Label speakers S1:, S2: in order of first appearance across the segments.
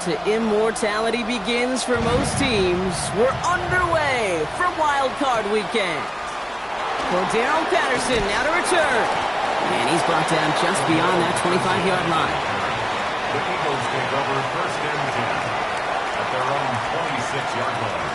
S1: to immortality begins for most teams. We're underway for Wild Card Weekend. Cordero Patterson now to return. And he's brought down just beyond that 25-yard line.
S2: The Eagles take over first and 10 at their own 26-yard line.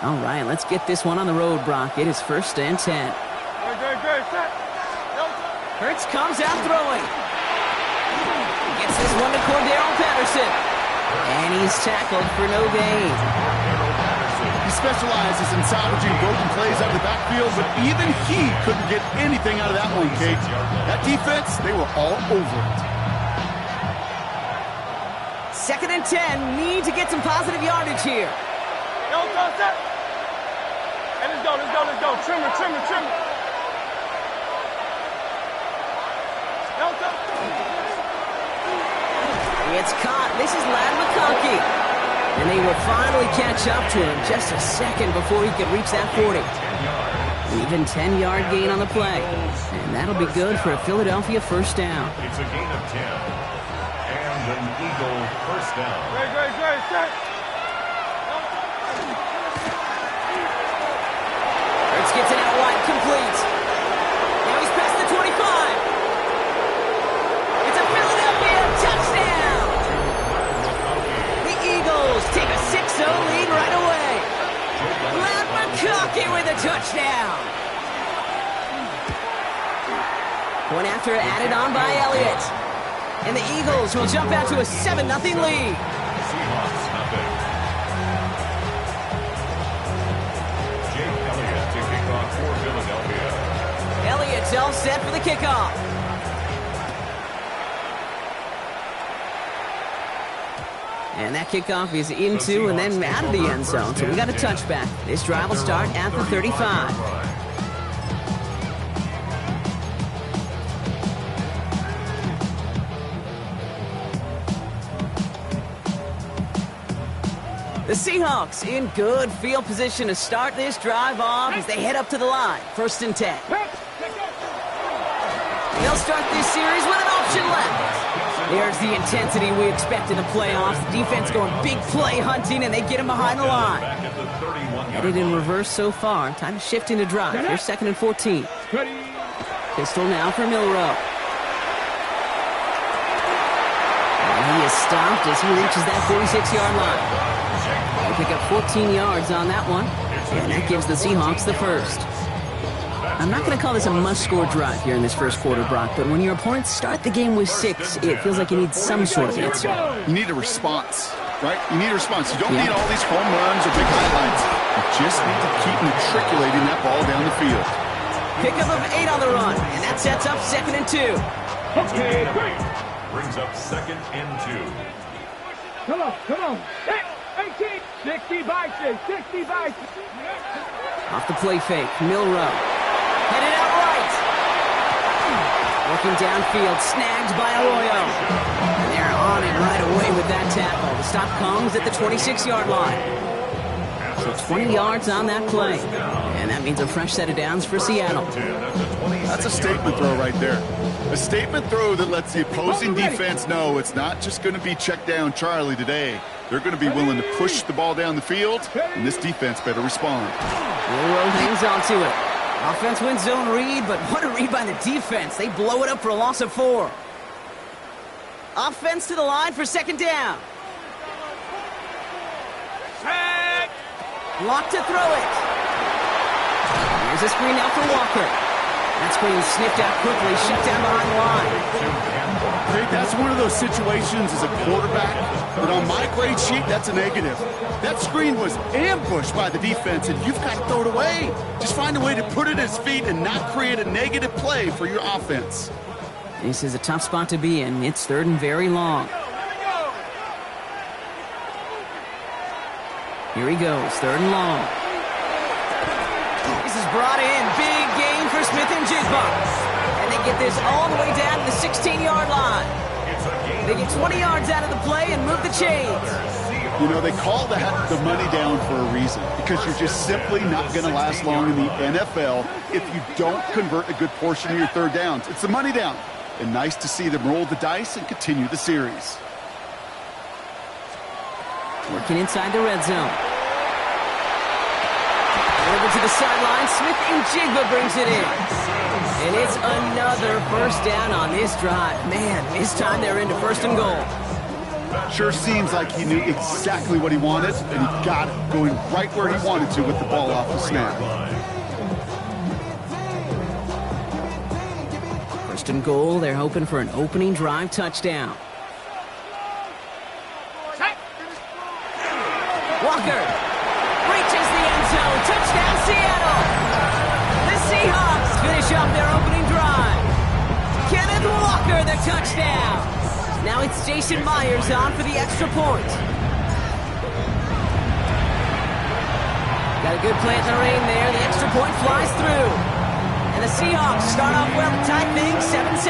S1: All right, let's get this one on the road, Brock. It is first and 10. Hurts comes out throwing. Gets this one to Cordero Patterson. And he's tackled for no gain.
S3: He specializes in salvaging broken plays out of the backfield, but even he couldn't get anything out of that one, Kate. That defense, they were all over it.
S1: Second and 10. Need to get some positive yardage here.
S4: Let's go. Trimmer.
S1: It's caught. This is Lad McConkey. And they will finally catch up to him just a second before he could reach that 40. An even 10-yard gain on the play. And that'll be good for a Philadelphia first down.
S2: It's a gain of 10. And an Eagle first down.
S4: Great, set.
S1: Hurts gets it out wide, complete. Now he's past the 25. It's a Philadelphia touchdown. The Eagles take a 6-0 lead right away. Lad McConkey with a touchdown. One after added on by Elliott. And the Eagles will jump out to a 7-0 lead.
S2: Seahawks nothing. For Philadelphia.
S1: Elliott's all set for the kickoff. And that kickoff is into and then out of the end zone. So we got a touchback. This drive will start at the 35. The Seahawks in good field position to start this drive off as they head up to the line. First and 10. They'll start this series with an option left. There's the intensity we expect in the playoffs. The defense going big play hunting, and they get him behind the line. Headed in reverse so far. Time to shift into drive. Here's second and 14. Pistol now for Milrow. And he is stopped as he reaches that 46-yard line. They pick up 14 yards on that one, and that gives the Seahawks the first. I'm not going to call this a must-score drive here in this first quarter, Brock, but when your opponents start the game with 6, it feels like you need some sort of answer.
S3: You need a response, right? You need a response. You don't need all these home runs or big highlights. You just need to keep matriculating that ball down the field.
S1: Pickup of 8 on the run, and that sets up second and 2.
S2: Okay, brings up second and 2.
S4: Come on. 60 by 6.
S1: Off the play fake, Milrow. Headed out right. Looking downfield, snagged by Arroyo. And they're on it right away with that tackle. The stop comes at the 26-yard line. So 20 yards on that play. And that means a fresh set of downs for Seattle.
S3: That's a statement throw right there. A statement throw that lets the opposing defense know it's not just going to be check down Charlie today. They're going to be willing to push the ball down the field, and this defense better respond.
S1: Milrow hangs on to it. Offense wins zone read, but what a read by the defense. They blow it up for a loss of 4. Offense to the line for second down. Lock to throw it. Here's a screen out for Walker. That screen sniffed out quickly, shut down behind the line.
S3: Hey, that's one of those situations as a quarterback that on my grade sheet, that's a negative. That screen was ambushed by the defense, and you've got to throw it away. Just find a way to put it at his feet and not create a negative play for your offense.
S1: This is a tough spot to be in. It's third and very long. Here he goes, third and long. This is brought in. Big gain for Smith and Jigba. And they get this all the way down to the 16-yard line. They get 20 yards out of the play and move the chains.
S3: You know, they call that the money down for a reason, because you're just simply not going to last long in the NFL if you don't convert a good portion of your third downs. It's the money down. And nice to see them roll the dice and continue the series.
S1: Working inside the red zone. Over to the sideline. Smith and Jigba brings it in. And it's another first down on this drive. Man, this time they're into first and goal.
S3: Sure seems like he knew exactly what he wanted, and he got it going right where he wanted to with the ball off the snap.
S1: First and goal, they're hoping for an opening drive touchdown. Walker reaches the end zone. Touchdown, Seattle. The Seahawks finish off their opening drive. Kenneth Walker, the touchdown. Now it's Jason Myers on for the extra point. Got a good play in the rain there. The extra point flies through. And the Seahawks start off well to tie things 7-7.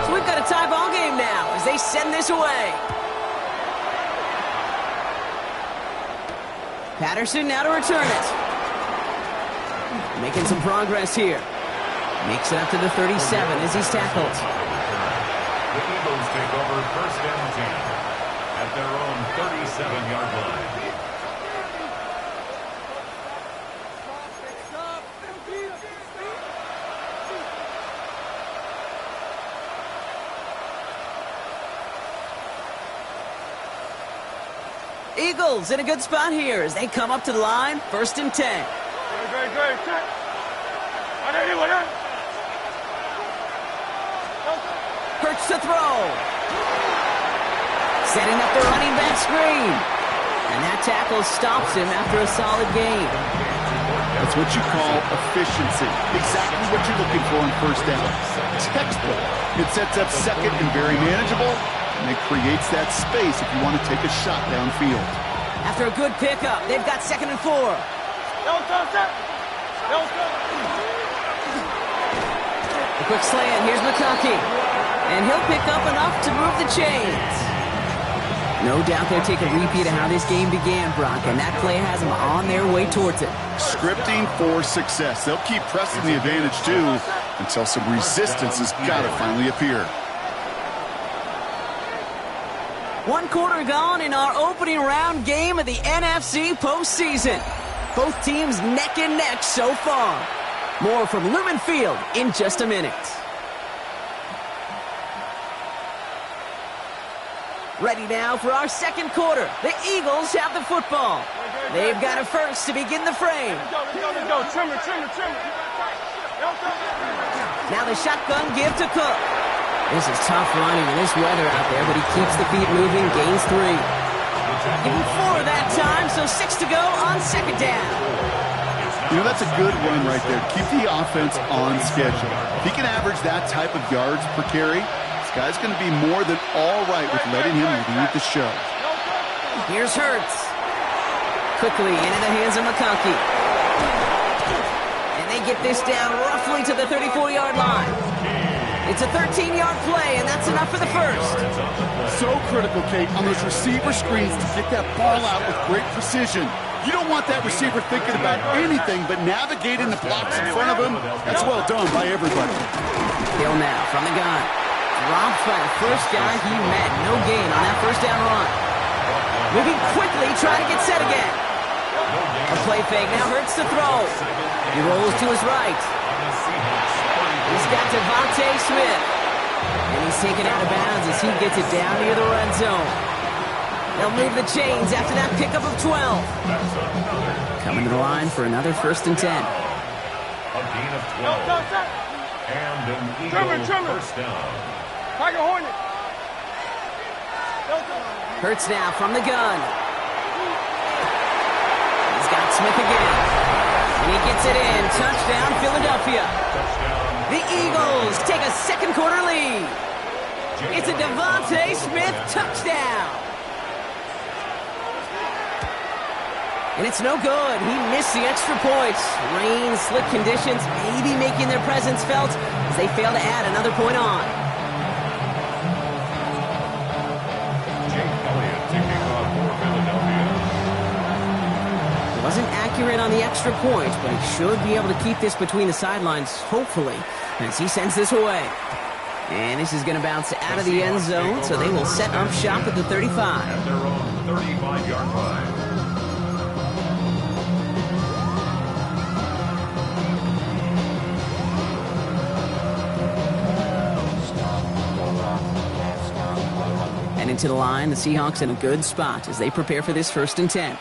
S1: So we've got a tie ball game now as they send this away. Patterson now to return it. Making some progress here. Makes it up to the 37 as he's tackled.
S2: The Eagles take over first and 10 at their own 37-yard line.
S1: Eagles in a good spot here as they come up to the line, first and 10.
S4: Great.
S1: Hurts to throw. Setting up the running back screen. And that tackle stops him after a solid gain.
S3: That's what you call efficiency. Exactly what you're looking for on first down. Textbook. It sets up second and very manageable, and it creates that space if you want to take a shot downfield.
S1: After a good pickup, they've got second and 4. A quick slant. Here's McConkey. And he'll pick up enough to move the chains. No doubt they'll take a repeat of how this game began, Brock, and that play has them on their way towards it.
S3: Scripting for success. They'll keep pressing the advantage, too, until some resistance has got to finally appear.
S1: 1 quarter gone in our opening round game of the NFC postseason. Both teams neck and neck so far. More from Lumen Field in just a minute. Ready now for our second quarter. The Eagles have the football. They've got it first to begin the frame.
S4: Let's go. Trimmer.
S1: Now the shotgun give to Cook. This is tough running in this weather out there, but he keeps the feet moving, gains 3. Give him 4 that time, so 6 to go on second down.
S3: You know, that's a good run right there. Keep the offense on schedule. If he can average that type of yards per carry, this guy's going to be more than all right with letting him lead the show.
S1: Here's Hurts. Quickly into the hands of McConkey. And they get this down roughly to the 34-yard line. It's a 13-yard play, and that's enough for the first.
S3: So critical, Kate, on those receiver screens to get that ball out with great precision. You don't want that receiver thinking about anything but navigating the blocks in front of him. That's well done by everybody.
S1: Hill now from the gun. Dropped by the first guy he met. No gain on that first down run. Moving quickly, trying to get set again. A play fake now Hurts to throw. He rolls to his right. He's got Devontae Smith. And he's taken out of bounds as he gets it down near the red zone. They'll move the chains after that pickup of 12. Coming to the line for another first and 10.
S2: A gain of 12. And an Eagles first down.
S4: Tiger Hornet.
S1: Hurts now from the gun. He's got Smith again. And he gets it in. Touchdown, Philadelphia. The Eagles take a second quarter lead. It's a Devontae Smith touchdown. And it's no good. He missed the extra points. Rain, slick conditions, maybe making their presence felt as they fail to add another point on. extra point, but he should be able to keep this between the sidelines, hopefully, as he sends this away. And this is going to bounce out of the end zone, so they will set up shop at the 35.
S2: At their own 35-yard line.
S1: And into the line, the Seahawks in a good spot as they prepare for this 1st and 10.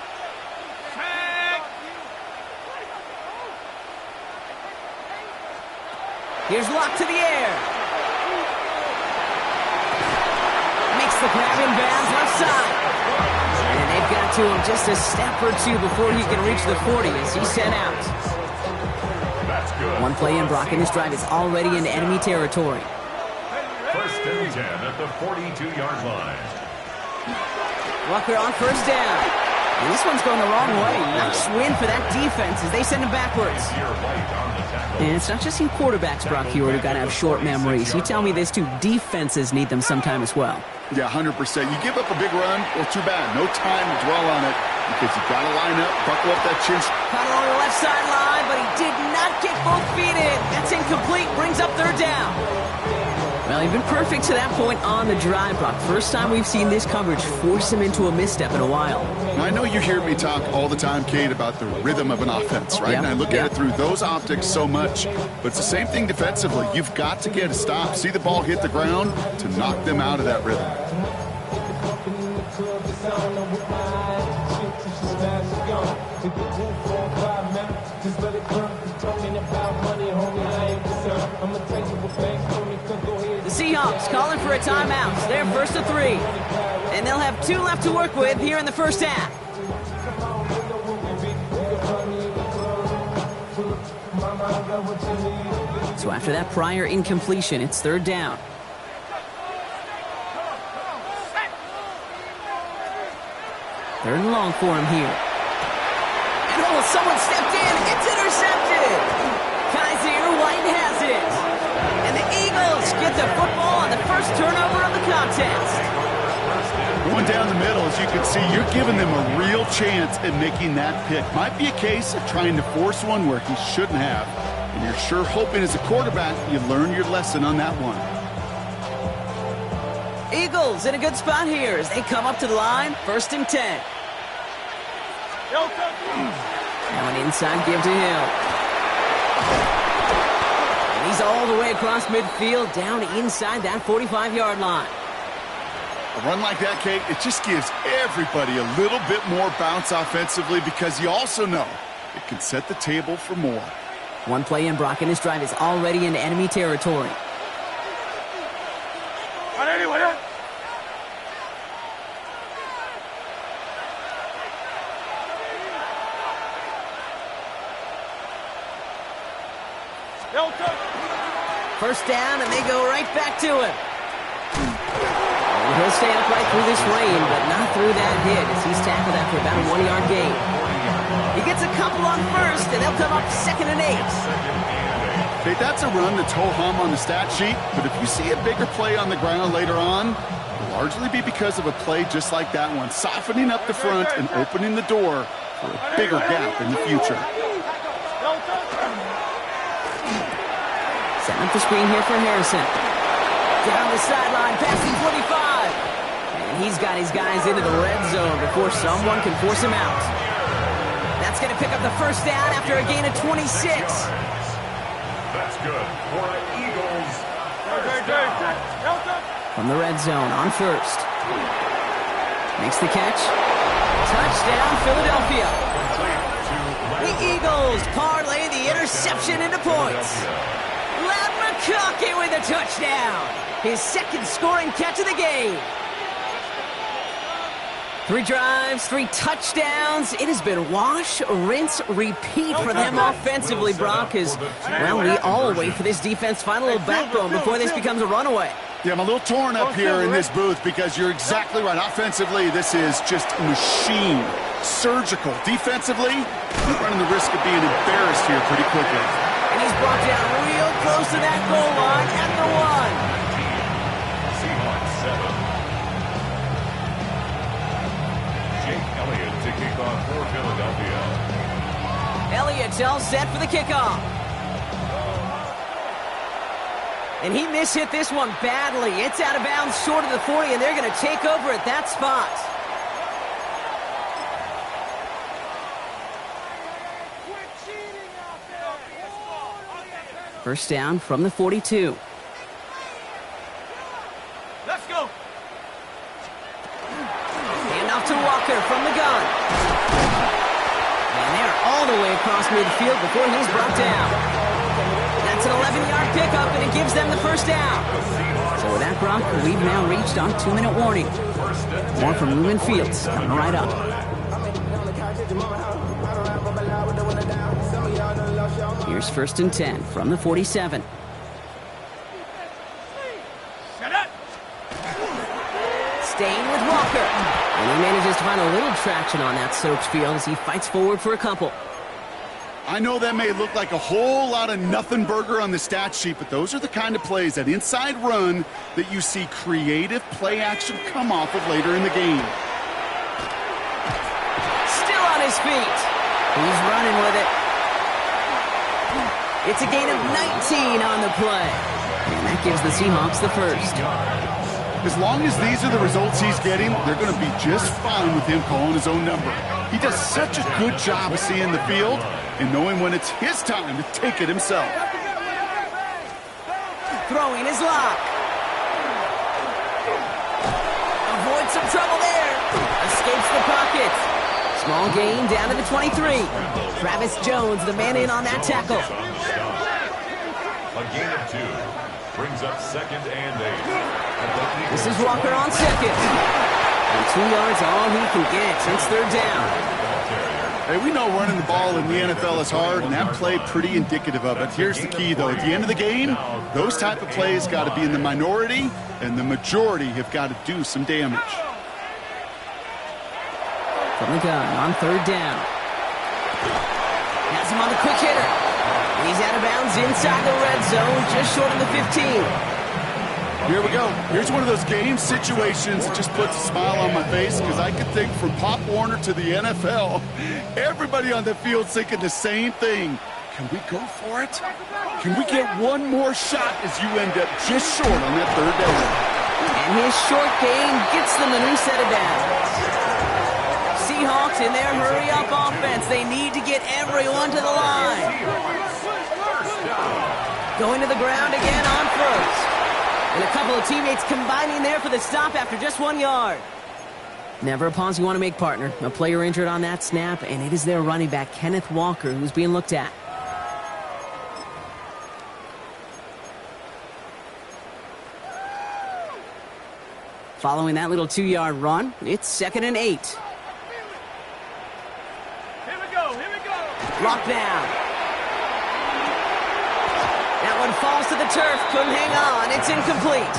S1: Here's Locke to the air. Makes the grab in bounds left side. And they've got to him just a step or two before he can reach the 40 as he's sent out.
S2: That's good.
S1: One play in, Brock, and this drive is already in enemy territory.
S2: 1st and 10 at the 42-yard line.
S1: Walker on 1st down. And this one's going the wrong way. Nice win for that defense as they send him backwards. And it's not just you quarterbacks, Brock, here who got to have short memories. You tell me this too, defenses need them sometime as well.
S3: Yeah, 100%. You give up a big run, well, too bad. No time to dwell on it because you got to line up, buckle up that chin.
S1: Caught along the left sideline, but he did not get both feet in. That's incomplete, brings up 3rd down. Well, he's been perfect to that point on the drive, Brock. First time we've seen this coverage force him into a misstep in a while.
S3: Now, I know you hear me talk all the time, Kate, about the rhythm of an offense, right?
S1: Yeah,
S3: And I look at it through those optics so much. But it's the same thing defensively. You've got to get a stop, see the ball hit the ground to knock them out of that rhythm.
S1: The Seahawks calling for a timeout. They're 1st and 3. And they'll have 2 left to work with here in the 1st half. So after that prior incompletion, it's 3rd down. Third and long for him here. And oh, someone stepped in. It's intercepted. Kaiser White has it. And the Eagles get the football on the first turnover of the contest.
S3: Going down the middle, as you can see, you're giving them a real chance at making that pick. Might be a case of trying to force one where he shouldn't have. And you're sure hoping as a quarterback you learn your lesson on that one.
S1: Eagles in a good spot here as they come up to the line. 1st and 10. Now an inside give to Hill. And he's all the way across midfield down inside that 45-yard line.
S3: A run like that, Kate, it just gives everybody a little bit more bounce offensively because you also know it can set the table for more.
S1: One play in, Brock, and this drive is already in enemy territory. First down, and they go right back to him. And he'll stay upright through this rain, but not through that hit as he's tackled after about a 1-yard gain. He gets a couple on 1st, and they'll come up 2nd and 8.
S3: Okay, that's a run that's ho-hum on the stat sheet, but if you see a bigger play on the ground later on, it'll largely be because of a play just like that one, softening up the front and opening the door for a bigger gap in the future.
S1: Setting up the screen here for Harrison. Down the sideline, passing 45. And he's got his guys into the red zone before someone can force him out. That's going to pick up the 1st down after a gain of 26.
S2: That's good for an Eagles first down.
S1: From the red zone on 1st. Makes the catch. Touchdown, Philadelphia. The Eagles parlay the interception into points. McConkey with a touchdown. His 2nd scoring catch of the game. 3 drives, 3 touchdowns. It has been wash, rinse, repeat for them offensively, Brock, as, well, we all wait for this defense to find a little backbone before this becomes a runaway.
S3: Yeah, I'm a little torn up here in this booth because you're exactly right. Offensively, this is just machine. Surgical. Defensively, you're running the risk of being embarrassed here pretty quickly.
S1: And he's brought down real close to that goal line at the 1.
S2: Seahawks 7. Jake Elliott to kick off for Philadelphia.
S1: Elliott Seahawks all set for the kickoff. And he mishit this one badly. It's out of bounds short of the 40, and they're going to take over at that spot. First down from the 42.
S4: Let's go.
S1: Hand off to Walker from the gun. And they're all the way across midfield before he's brought down. That's an 11-yard pickup, and it gives them the first down. So with that, Brock, we've now reached our 2-minute warning. More from Lumen Fields coming right up. Here's 1st and 10 from the 47. Staying with Walker. And he manages to find a little traction on that Soaps field as he fights forward for a couple.
S3: I know that may look like a whole lot of nothing burger on the stat sheet, but those are the kind of plays, that inside run, that you see creative play action come off of later in the game.
S1: Still on his feet. He's running with it. It's a gain of 19 on the play. And that gives the Seahawks the first.
S3: As long as these are the results he's getting, they're going to be just fine with him calling his own number. He does such a good job of seeing the field and knowing when it's his time to take it himself.
S1: Throwing his lock. Avoids some trouble there. Escapes the pocket. Small gain down to the 23. Travis Jones, the man in on that tackle.
S2: A gain of 2. Brings up 2nd and 8.
S1: This is Walker on 2nd. And 2 yards all he can get. It's 3rd down.
S3: Hey, we know running the ball in the NFL is hard, and that play pretty indicative of it. Here's the key, though. At the end of the game, those type of plays got to be in the minority, and the majority have got to do some damage.
S1: From the gun on 3rd down. Has him on the quick hitter. And he's out of bounds inside the red zone, just short of the 15.
S3: Here we go. Here's one of those game situations that just puts a smile on my face, because I could think from Pop Warner to the NFL, everybody on the field thinking the same thing. Can we go for it? Can we get one more shot as you end up just short on that 3rd down?
S1: And his short gain gets them a new set of downs. Seahawks in their hurry-up offense. They need to get everyone to the line. Going to the ground again on 1st. And a couple of teammates combining there for the stop after just 1 yard. Never a pause you want to make, partner. A player injured on that snap, and it is their running back, Kenneth Walker, who's being looked at. Following that little 2-yard run, it's 2nd and 8.
S4: Here we go.
S1: Locked down. That one falls to the turf. Couldn't hang on. It's incomplete.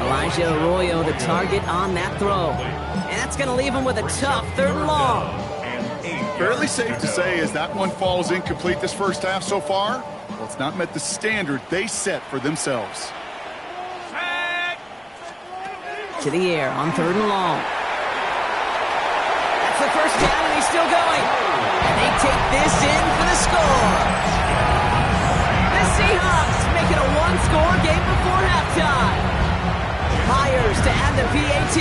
S1: Elijah Arroyo, the target on that throw. And that's going to leave him with a tough 3rd and long.
S3: Fairly safe to say, as that one falls incomplete this first half so far, well, it's not met the standard they set for themselves.
S1: To the air on 3rd and long. That's the first down, and he's still going. And they take this in for the score. The Seahawks make it a 1-score game before halftime. Myers to add the PAT.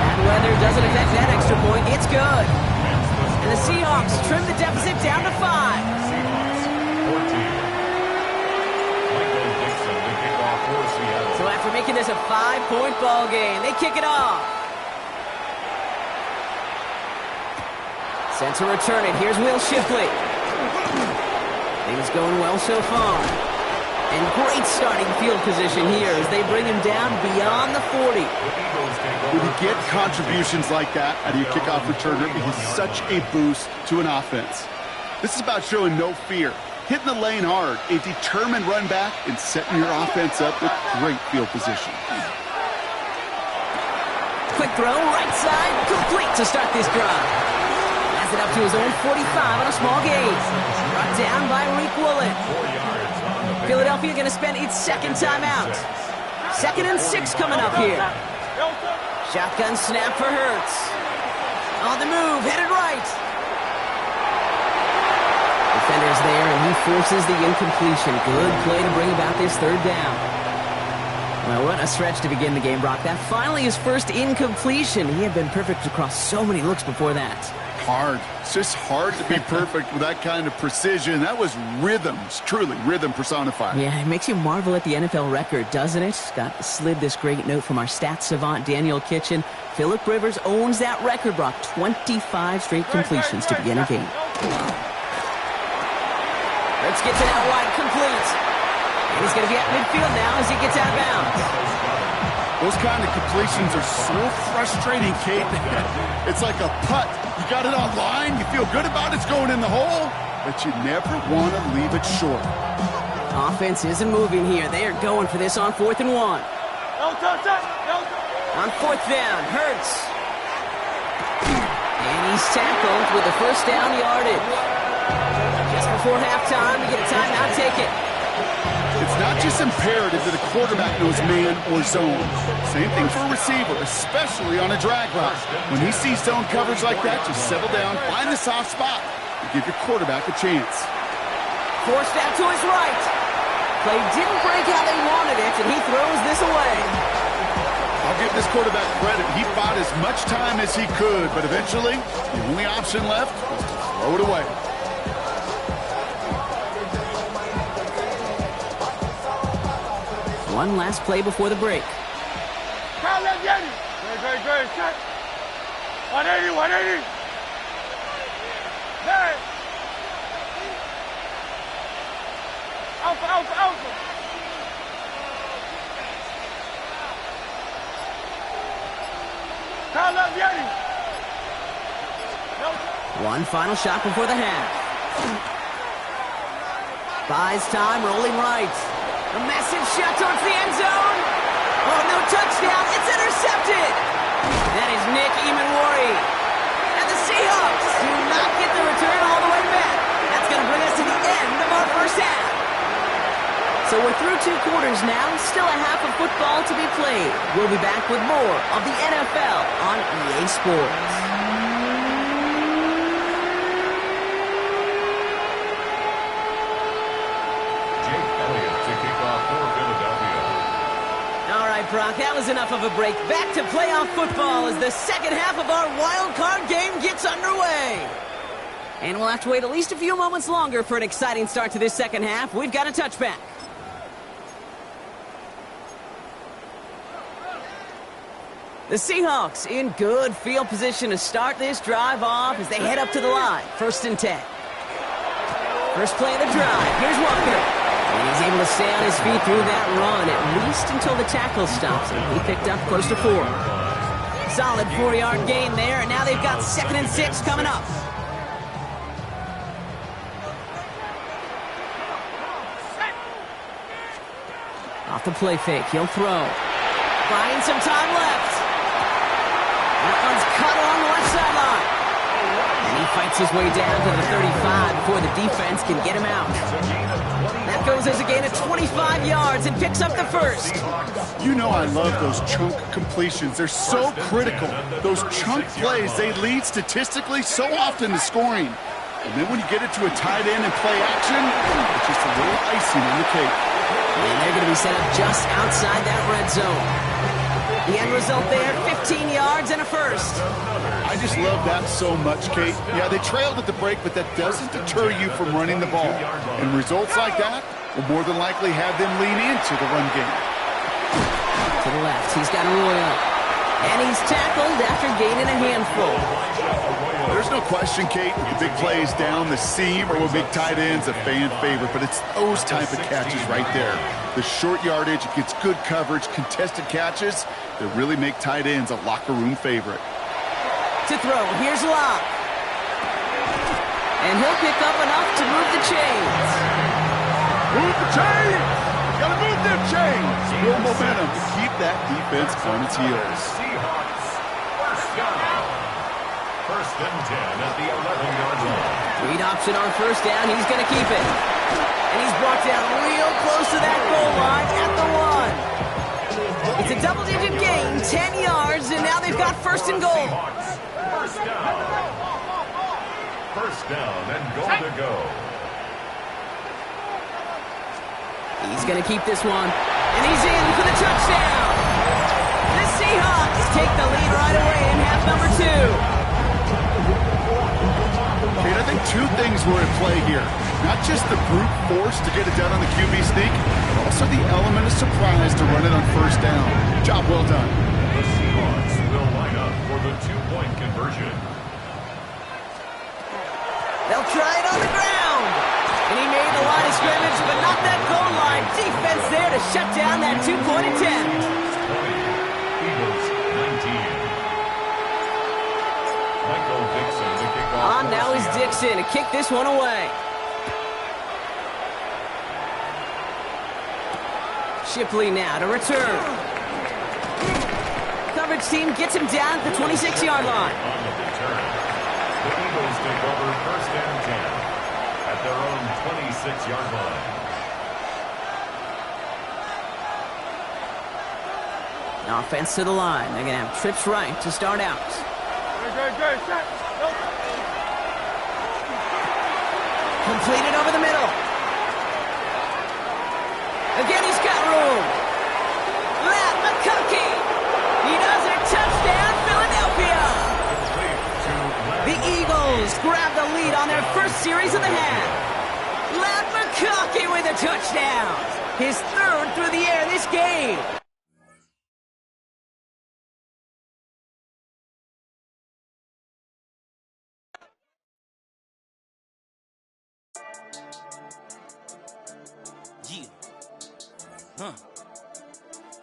S1: Bad weather doesn't affect that extra point. It's good. And the Seahawks trim the deficit down to 5. So after making this a 5-point ball game, they kick it off. Sent to return it. Here's Will Shipley. Things going well so far. And great starting field position here as they bring him down beyond the 40.
S3: When you get contributions like that out of your kickoff returner, it is such a boost to an offense. This is about showing no fear, hitting the lane hard, a determined run back, and setting your offense up with great field position.
S1: Quick throw, right side, complete to start this drive. Has it up to his own 45 on a small gain. Brought down by Reek Woolen. Philadelphia going to spend its 2nd timeout. 2nd and 6 coming up here. Shotgun snap for Hurts. On the move, headed right. Defender's there, and he forces the incompletion. Good play to bring about this third down. Well, what a stretch to begin the game, Brock. That finally his first incompletion. He had been perfect across so many looks before that.
S3: Hard. It's just hard to be perfect with that kind of precision. That was rhythm. It's truly rhythm personified.
S1: Yeah, it makes you marvel at the NFL record, doesn't it? Got slid this great note from our stats savant, Daniel Kitchen. Phillip Rivers owns that record, Brock. 25 straight completions to begin a game. Let's get to that wide complete. And he's going to be at midfield now as he gets out of bounds.
S3: Those kind of completions are so frustrating, Kate. It's like a putt. You got it on line, you feel good about it's going in the hole, but you never want to leave it short.
S1: Offense isn't moving here. They are going for this on 4th and 1. On 4th down, Hurts. And he's tackled with the first down yardage. Just before halftime, we get a timeout, take it.
S3: It's not just imperative that a quarterback knows man or zone. Same thing for a receiver, especially on a drag route. When he sees zone coverage like that, just settle down, find the soft spot, and give your quarterback a chance.
S1: Forced out to his right. Play didn't break how they wanted it, and he throws this away.
S3: I'll give this quarterback credit. He bought as much time as he could, but eventually, the only option left was to throw it away.
S1: One last play before the break.
S4: Great. Check. 180. Hey. Alpha.
S1: One final shot before the half. Buys time, rolling right. A massive shot towards the end zone. Oh, no touchdown. It's intercepted. That is Nick Emanwari. And the Seahawks do not get the return all the way back. That's going to bring us to the end of our first half. So we're through 2 quarters now. Still a half of football to be played. We'll be back with more of the NFL on EA Sports. Brock, that was enough of a break. Back to playoff football as the second half of our wild card game gets underway. And we'll have to wait at least a few moments longer for an exciting start to this second half. We've got a touchback. The Seahawks in good field position to start this drive off as they head up to the line. 1st and 10. First play of the drive. Here's Walker. And he's able to stay on his feet through that run, at least until the tackle stops him. He picked up close to 4. Solid 4-yard gain there, and now they've got 2nd and 6 coming up. Off the play fake, he'll throw. Buying some time left. That one's cut along the left sideline. And he fights his way down to the 35 before the defense can get him out. That goes as a gain of 25 yards and picks up the first.
S3: You know I love those chunk completions. They're so critical. Those chunk plays, they lead statistically so often to scoring. And then when you get it to a tight end and play action, it's just a little icing on the cake.
S1: And they're going to be set up just outside that red zone. The end result there, 15 yards and a first.
S3: I just love that so much, Kate. Yeah, they trailed at the break, but that doesn't deter you from running the ball. And results like that will more than likely have them lean into the run game.
S1: To the left, he's got Arroyo. And he's tackled after gaining a handful.
S3: There's no question, Kate, the big plays down the seam or with big tight ends, a fan favorite, but it's those type of catches right there. The short yardage, it gets good coverage, contested catches that really make tight ends a locker room favorite.
S1: To throw, here's Locke. And he'll pick up enough to move the chains.
S3: Move the chains! Gotta move them chains! Build momentum to keep that defense on its heels.
S2: Seahawks, first down. 1st and 10 at the 11-yard line.
S1: Read option on 1st down. He's going to keep it. And he's brought down real close to that goal line at the 1. It's a double-digit gain, 10 yards, and now they've got 1st and goal.
S2: down. First down and goal to go.
S1: He's going to keep this one. And he's in for the touchdown. The Seahawks take the lead right away in half number 2.
S3: And I think two things were at play here. Not just the brute force to get it done on the QB sneak, but also the element of surprise to run it on first down. Job well done.
S2: The Seahawks will line up for the 2-point conversion.
S1: They'll try it on the ground. And he made the line of scrimmage, but not that goal line. Defense there to shut down that 2-point attempt.
S2: 20, Eagles 19. Michael Dixon to kick off.
S1: Now is Dixon to kick this one away. Shipley now to return. Coverage team gets him down at the 26-yard line.
S2: On the return, the Eagles take over first and 10 at their own 26-yard line.
S1: Offense to the line. They're going to have trips right to start out. Completed over the middle. Again, he's got room. Matt McConkey. He does it. Touchdown, Philadelphia. The Eagles grab the lead on their first series of the half. Matt McConkey with a touchdown. His third through the air this game.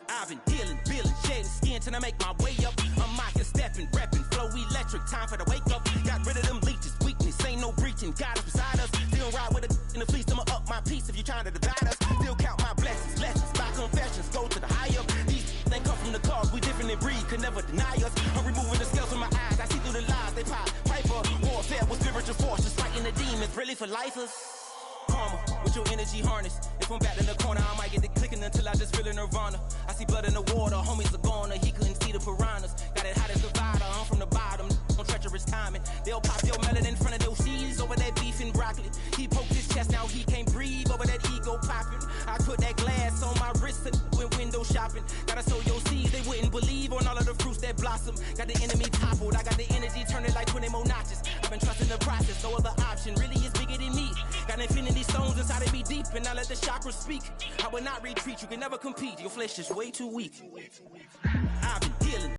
S5: I've been dealing, shedding skin till I make my way up. I'm out here stepping, repping, flow electric, time for the wake up. Got rid of them leeches, weakness, ain't no breaching. God is beside us, still ride with a in the fleece. I'ma up my piece if you're trying to divide us. Still count my blessings, lessons, my confessions, go to the high up. These they come from the cause, we different in breed, could never deny us. I'm removing the scales from my eyes, I see through the lies, they pop. Piper, warfare with spiritual forces, fighting the demons, really for lifers. Karma, with your energy harness. If I'm back in the corner, I might get the clicking until I just feel a nirvana. I see blood in the water, homies are gone, he couldn't see the piranhas. Got it hot as divider, I'm from the bottom, on treacherous timing. They'll pop your melon in front of those seeds over that beef and broccoli. He poked his chest, now he can't breathe over that ego popping. I put that glass on my wrist and went window shopping. Gotta sow your seeds, they wouldn't believe on all of the fruits that blossom. Got the enemy toppled, I got the energy turning like 20 more notches. I've been trusting the process, no other option really is bigger than me. Got infinity stones inside of me deep, and I let the chakras speak. I will not retreat, you can never compete, your flesh is way too weak. I've been dealing.